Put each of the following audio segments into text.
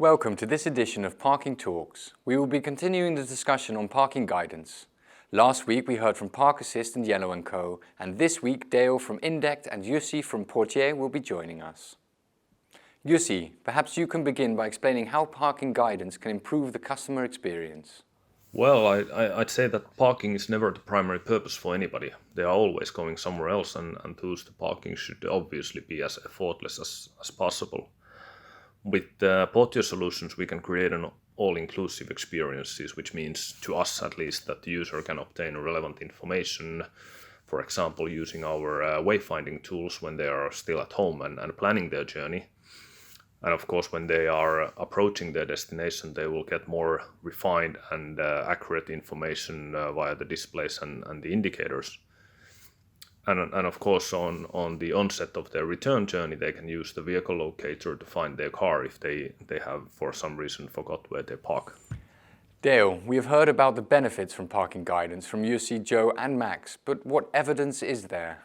Welcome to this edition of Parking Talks. We will be continuing the discussion on parking guidance. Last week we heard from Park Assist and Yellow & Co, and this week Dale from Indect and Jussi from Portier will be joining us. Jussi, perhaps you can begin by explaining how parking guidance can improve the customer experience. Well, I'd say that parking is never the primary purpose for anybody. They are always going somewhere else, and thus the parking should obviously be as effortless as possible. With Portier solutions, we can create an all-inclusive experiences, which means to us at least that the user can obtain relevant information, for example, using our wayfinding tools when they are still at home and planning their journey. And of course, when they are approaching their destination, they will get more refined and accurate information via the displays and the indicators. And of course, on the onset of their return journey, they can use the vehicle locator to find their car if they have, for some reason, forgot where they park. Dale, we have heard about the benefits from parking guidance from Jussi, Joe and Max, but what evidence is there?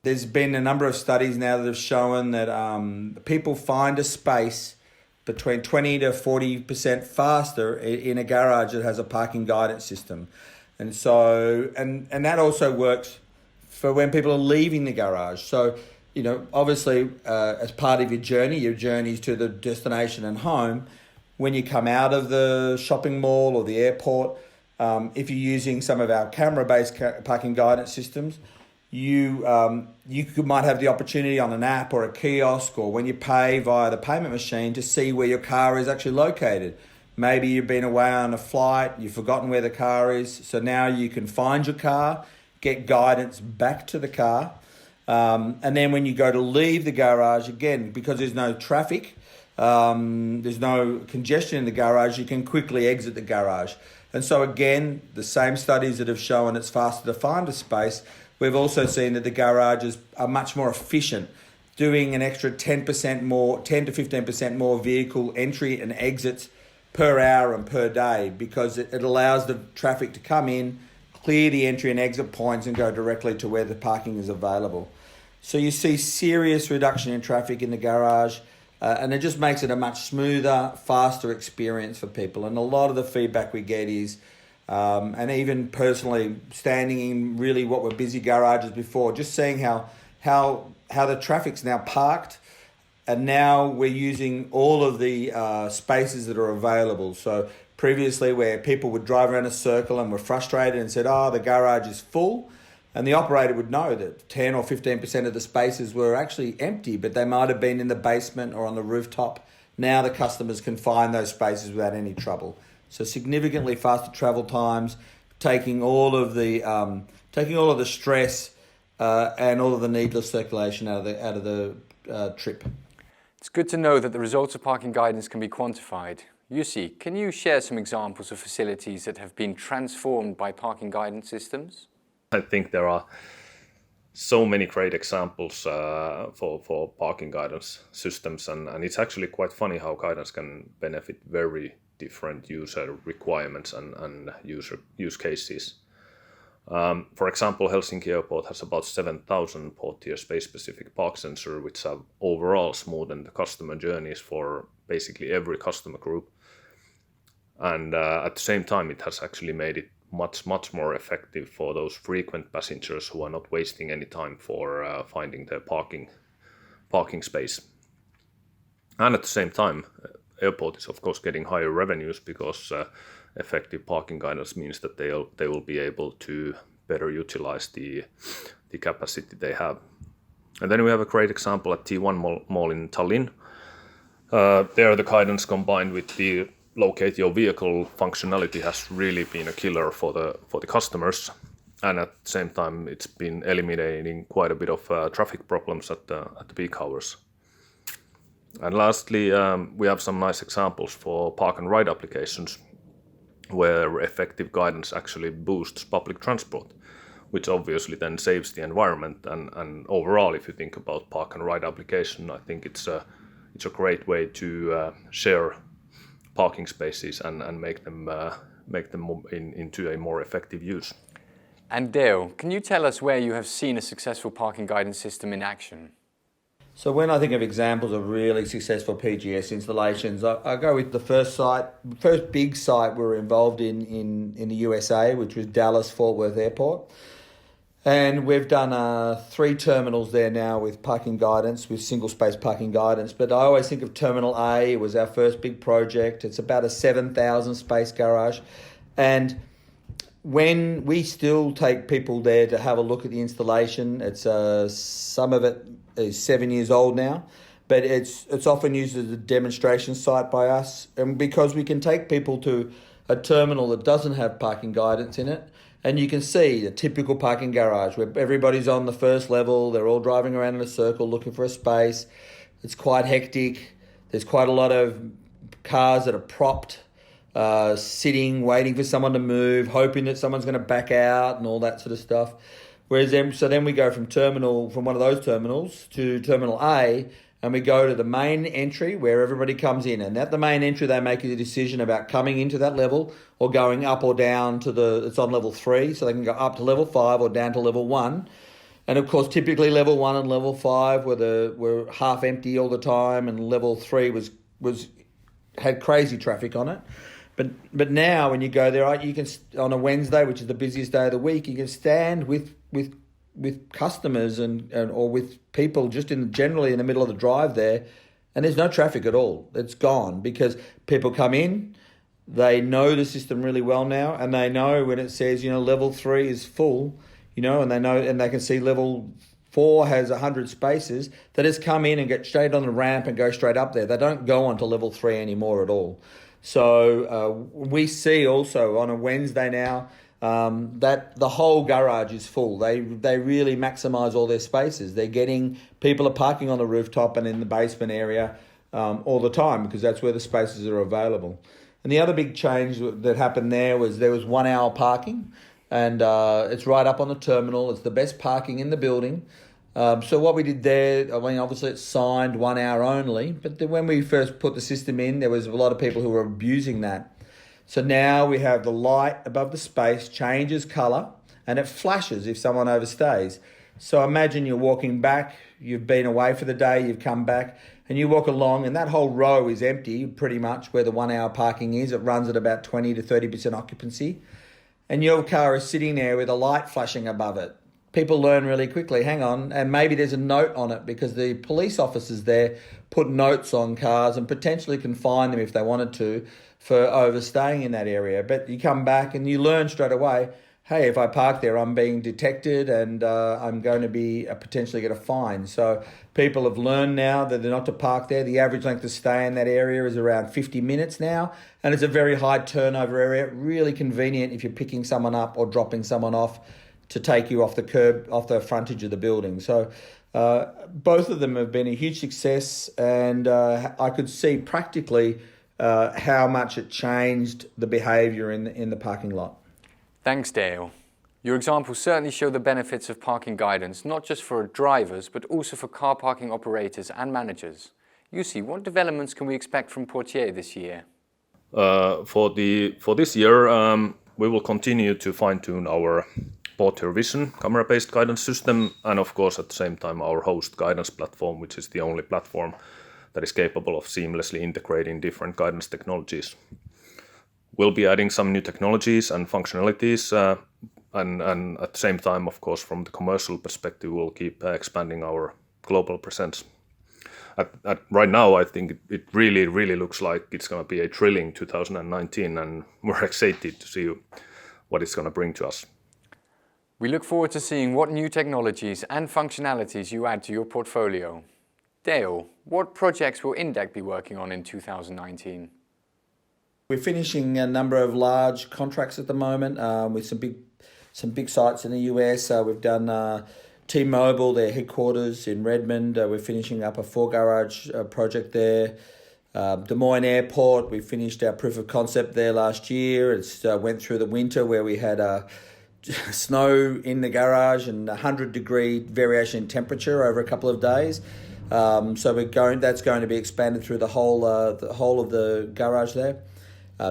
There's been a number of studies now that have shown that people find a space between 20 to 40% faster in a garage that has a parking guidance system. And so, and that also works for when people are leaving the garage. So, obviously, as part of your journeys to the destination and home, when you come out of the shopping mall or the airport, if you're using some of our camera-based parking guidance systems, you might have the opportunity on an app or a kiosk or when you pay via the payment machine to see where your car is actually located. Maybe you've been away on a flight, you've forgotten where the car is, so now you can find your car, get guidance back to the car, and then when you go to leave the garage, again, because there's no traffic, there's no congestion in the garage, you can quickly exit the garage. And so again, the same studies that have shown it's faster to find a space, we've also seen that the garages are much more efficient, doing an extra 10 to 15% more vehicle entry and exits per hour and per day, because it allows the traffic to come in, clear the entry and exit points and go directly to where the parking is available. So you see serious reduction in traffic in the garage, and it just makes it a much smoother, faster experience for people. And a lot of the feedback we get is, and even personally standing in really what were busy garages before, just seeing how the traffic's now parked, and now we're using all of the spaces that are available. So previously where people would drive around a circle and were frustrated and said, the garage is full, and the operator would know that 10 or 15% of the spaces were actually empty, but they might have been in the basement or on the rooftop. Now the customers can find those spaces without any trouble. So significantly faster travel times, taking all of the stress and all of the needless circulation out of the trip. It's good to know that the results of parking guidance can be quantified. Jussi, can you share some examples of facilities that have been transformed by parking guidance systems? I think there are so many great examples for parking guidance systems, and it's actually quite funny how guidance can benefit very different user requirements and use cases. For example, Helsinki Airport has about 7,000 Portier space-specific park sensors, which have overall smoothened the customer journeys for basically every customer group. And at the same time, it has actually made it much more effective for those frequent passengers who are not wasting any time for finding their parking space. And at the same time, airport is of course getting higher revenues because effective parking guidance means that they will be able to better utilize the capacity they have. And then we have a great example at T1 Mall in Tallinn. There the guidance combined with the locate your vehicle functionality has really been a killer for the customers, and at the same time it's been eliminating quite a bit of traffic problems at the peak hours. And lastly, we have some nice examples for park and ride applications where effective guidance actually boosts public transport, which obviously then saves the environment. And overall, if you think about park and ride application, I think it's a great way to share parking spaces and make them into a more effective use. And Dale, can you tell us where you have seen a successful parking guidance system in action? So when I think of examples of really successful PGS installations, I go with the first big site we were involved in the USA, which was Dallas-Fort Worth Airport. And we've done 3 terminals there now with parking guidance, with single space parking guidance. But I always think of Terminal A. It was our first big project. It's about a 7,000 space garage. And when we still take people there to have a look at the installation, it's some of it is 7 years old now, but it's often used as a demonstration site by us, and because we can take people to a terminal that doesn't have parking guidance in it, and you can see a typical parking garage where everybody's on the first level, they're all driving around in a circle looking for a space. It's quite hectic. There's quite a lot of cars that are propped, sitting, waiting for someone to move, hoping that someone's going to back out and all that sort of stuff. Then we go from one of those terminals to Terminal A, and we go to the main entry where everybody comes in. And at the main entry, they make a decision about coming into that level or going up or down it's on level 3, so they can go up to level 5 or down to level 1. And of course, typically level 1 and level 5 were half empty all the time, and level 3 had crazy traffic on it. But now when you go there, you can, on a Wednesday, which is the busiest day of the week, you can stand with customers or with people just generally in the middle of the drive there, and there's no traffic at all. It's gone because people come in, they know the system really well now, and they know when it says, level 3 is full, and they know, and they can see level 4 has 100 spaces. They just come in and get straight on the ramp and go straight up there. They don't go on to level 3 anymore at all. So we see also on a Wednesday now that the whole garage is full. They really maximise all their spaces. People are parking on the rooftop and in the basement area all the time because that's where the spaces are available. And the other big change that happened there was 1 hour parking, and it's right up on the terminal. It's the best parking in the building. So what we did there, obviously it's signed 1 hour only, but when we first put the system in, there was a lot of people who were abusing that. So now we have the light above the space changes colour, and it flashes if someone overstays. So imagine you're walking back, you've been away for the day, you've come back, and you walk along, and that whole row is empty pretty much where the 1 hour parking is. It runs at about 20 to 30% occupancy, and your car is sitting there with a light flashing above it. People learn really quickly, hang on, and maybe there's a note on it because the police officers there put notes on cars and potentially can fine them if they wanted to for overstaying in that area. But you come back and you learn straight away, hey, if I park there, I'm being detected and I'm going to be potentially get a fine. So people have learned now that they're not to park there. The average length of stay in that area is around 50 minutes now, and it's a very high turnover area, really convenient if you're picking someone up or dropping someone off to take you off the curb, off the frontage of the building. So both of them have been a huge success, and I could see practically how much it changed the behaviour in the parking lot. Thanks, Dale. Your examples certainly show the benefits of parking guidance, not just for drivers, but also for car parking operators and managers. Yussi, what developments can we expect from Portier this year? For this year, we will continue to fine-tune our Portier Vision camera-based guidance system, and of course at the same time our host guidance platform, which is the only platform that is capable of seamlessly integrating different guidance technologies. We'll be adding some new technologies and functionalities, and at the same time, of course, from the commercial perspective, we'll keep expanding our global presence. Right now, I think it really looks like it's going to be a thrilling 2019, and we're excited to see what it's going to bring to us. We look forward to seeing what new technologies and functionalities you add to your portfolio. Dale, what projects will INDEC be working on in 2019? We're finishing a number of large contracts at the moment with some big sites in the US. We've done T-Mobile, their headquarters in Redmond. We're finishing up a 4-garage project there. Des Moines Airport, we finished our proof of concept there last year. It went through the winter where we had snow in the garage and 100-degree variation in temperature over a couple of days. So that's going to be expanded through the whole of the garage there.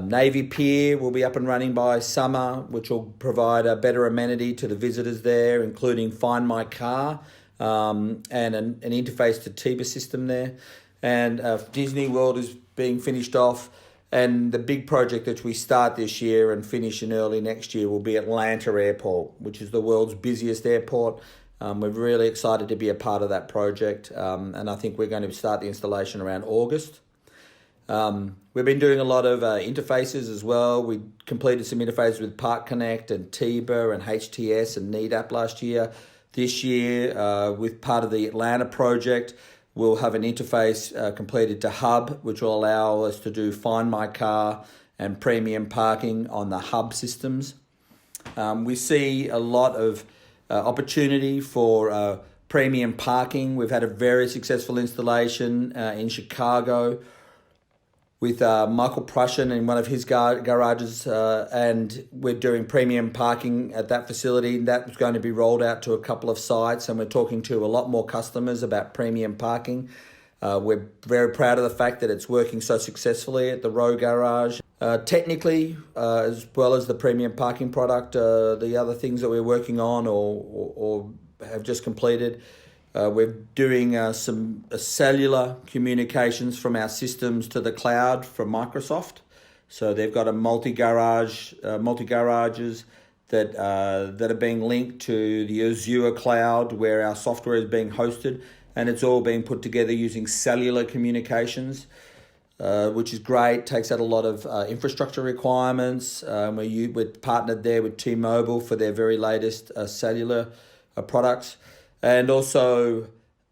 Navy Pier will be up and running by summer, which will provide a better amenity to the visitors there, including Find My Car, and an interface to TIBA system there. And Disney World is being finished off. And the big project that we start this year and finish in early next year will be Atlanta Airport, which is the world's busiest airport. We're really excited to be a part of that project, and I think we're going to start the installation around August. We've been doing a lot of interfaces as well. We completed some interfaces with Park Connect and TIBA and HTS and NEDAP last year. This year, with part of the Atlanta project, we'll have an interface completed to Hub, which will allow us to do Find My Car and premium parking on the Hub systems. We see a lot of opportunity for premium parking. We've had a very successful installation in Chicago with Michael Prussian in one of his garages, and we're doing premium parking at that facility. That's going to be rolled out to a couple of sites, and we're talking to a lot more customers about premium parking. We're very proud of the fact that it's working so successfully at the Row Garage. Technically, as well as the premium parking product, the other things that we're working on or have just completed, we're doing some cellular communications from our systems to the cloud from Microsoft. So they've got a multi-garages that are being linked to the Azure cloud where our software is being hosted, and it's all being put together using cellular communications, which is great. Takes out a lot of infrastructure requirements. We're partnered there with T-Mobile for their very latest cellular products. And also,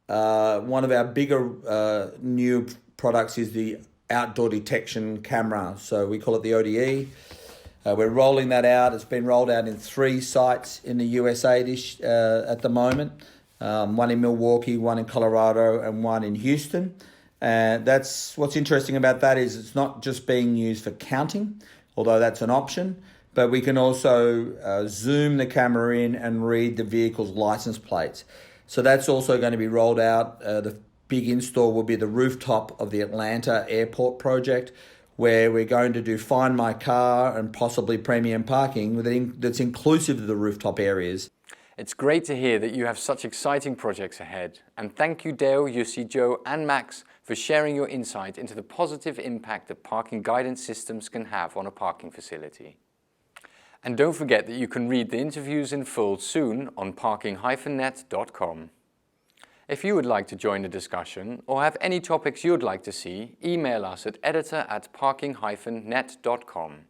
one of our bigger new products is the outdoor detection camera. So we call it the ODE. We're rolling that out. It's been rolled out in 3 sites in the USA at the moment. One in Milwaukee, one in Colorado, and one in Houston. And that's what's interesting about that is it's not just being used for counting, although that's an option, but we can also zoom the camera in and read the vehicle's license plates. So that's also going to be rolled out. The big install will be the rooftop of the Atlanta Airport project, where we're going to do Find My Car and possibly premium parking that's inclusive of the rooftop areas. It's great to hear that you have such exciting projects ahead. And thank you, Dale, Jussi, Joe, and Max for sharing your insight into the positive impact that parking guidance systems can have on a parking facility. And don't forget that you can read the interviews in full soon on parking-net.com. If you would like to join the discussion or have any topics you'd like to see, email us at editor@parking-net.com.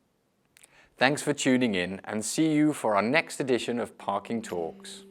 Thanks for tuning in, and see you for our next edition of Parking Talks.